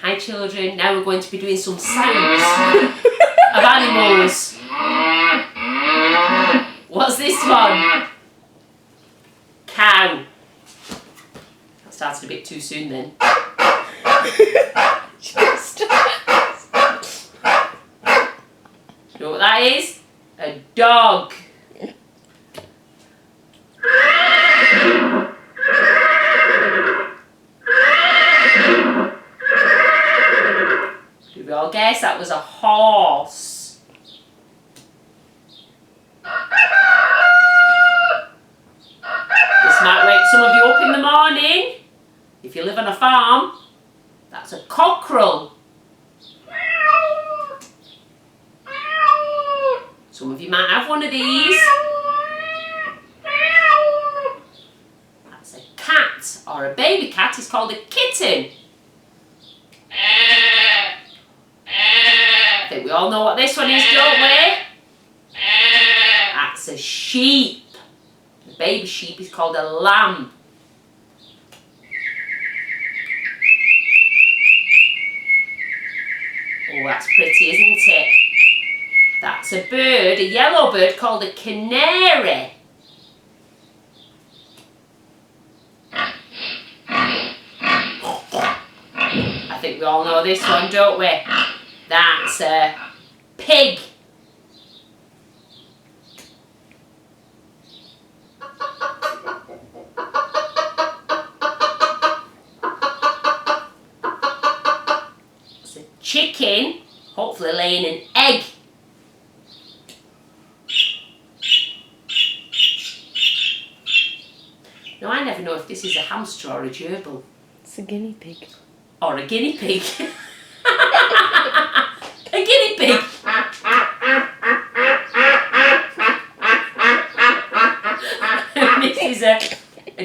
Hi children, now we're going to be doing some sounds of animals. What's this one? Cow. That started a bit too soon then. You know what that is? A dog. Did we all guess that was a horse? This might wake some of you up in the morning. If you live on a farm, that's a cockerel. Some of you might have one of these. That's a cat, or a baby cat is called a kitten. I think we all know what this one is, don't we? That's a sheep. The baby sheep is called a lamb. Oh, that's pretty, isn't it? That's a bird, a yellow bird called a canary. I think we all know this one, don't we? That's a pig. It's a chicken, hopefully laying an egg. Now I never know if this is a hamster or a gerbil. It's a guinea pig. Or a guinea pig. A guinea pig. This is a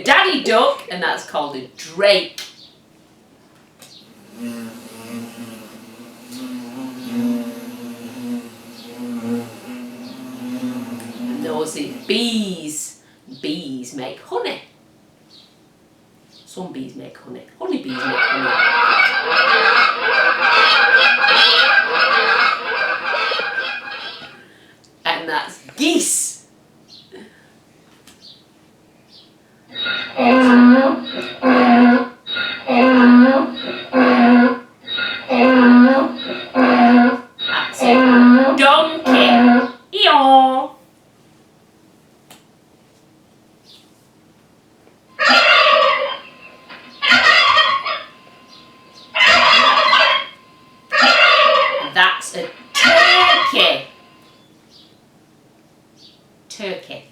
daddy duck, and that's called a drake. And those are bees. Bees make honey. Some bees make honey. Honey bees make honey. And that's geese. That's a donkey. Eeyore. That's a turkey. Turkey.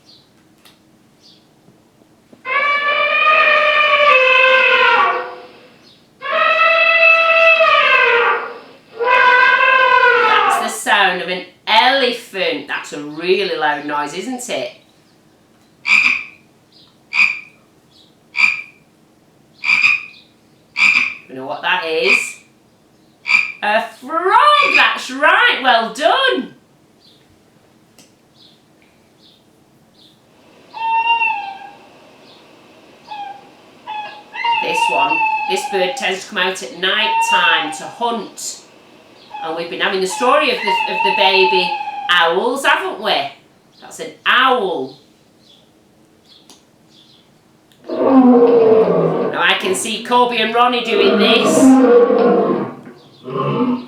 That's the sound of an elephant. That's a really loud noise, isn't it? You know what that is? A frog, that's right, well done. This bird tends to come out at night time to hunt. And we've been having the story of the baby owls, haven't we? That's an owl. Now I can see Kobe and Ronnie doing this.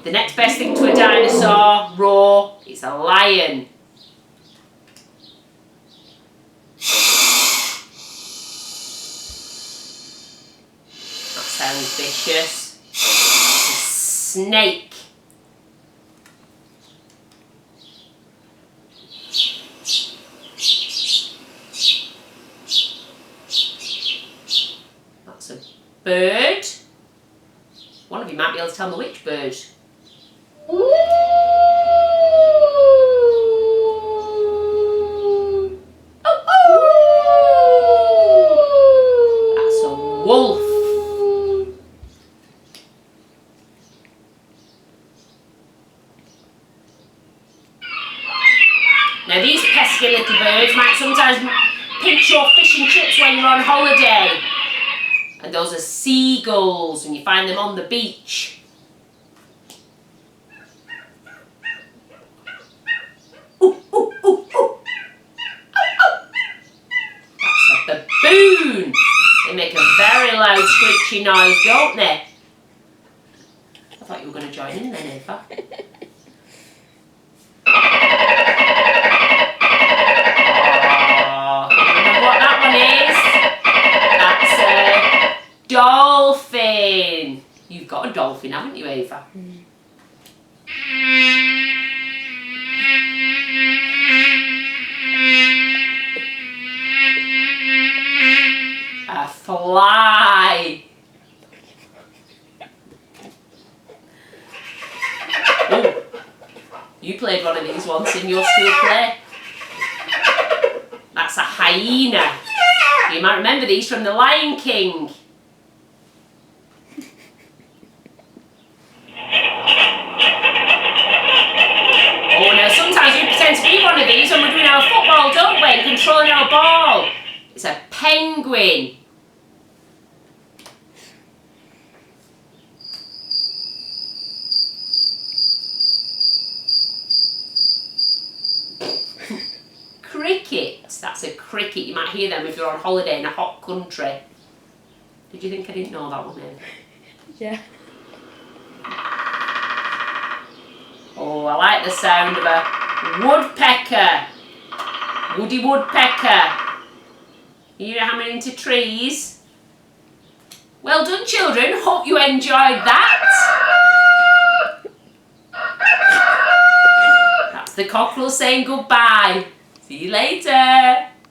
The next best thing to a dinosaur, roar, it's a lion. That sounds vicious. A snake. That's a bird. One of you might be able to tell me which bird. That's a wolf. Now these pesky little birds might sometimes pinch your fish and chips when you're on holiday. And those are seagulls, and you find them on the beach. loud screeching noise, don't they? I thought you were going to join in then, Eva. Oh, remember what that one is? That's a dolphin. You've got a dolphin, haven't you, Eva? A fly. Oh, you played one of these once in your school play. That's a hyena. You might remember these from The Lion King. Oh, now sometimes we pretend to be one of these when we're doing our football, don't we? Controlling our ball. It's a penguin. Crickets. That's a cricket. You might hear them if you're on holiday in a hot country. Did you think I didn't know that one, Ed? Yeah. Oh, I like the sound of a woodpecker. Woody woodpecker. You hammering into trees. Well done, children. Hope you enjoyed that. That's the cockerel saying goodbye. See you later.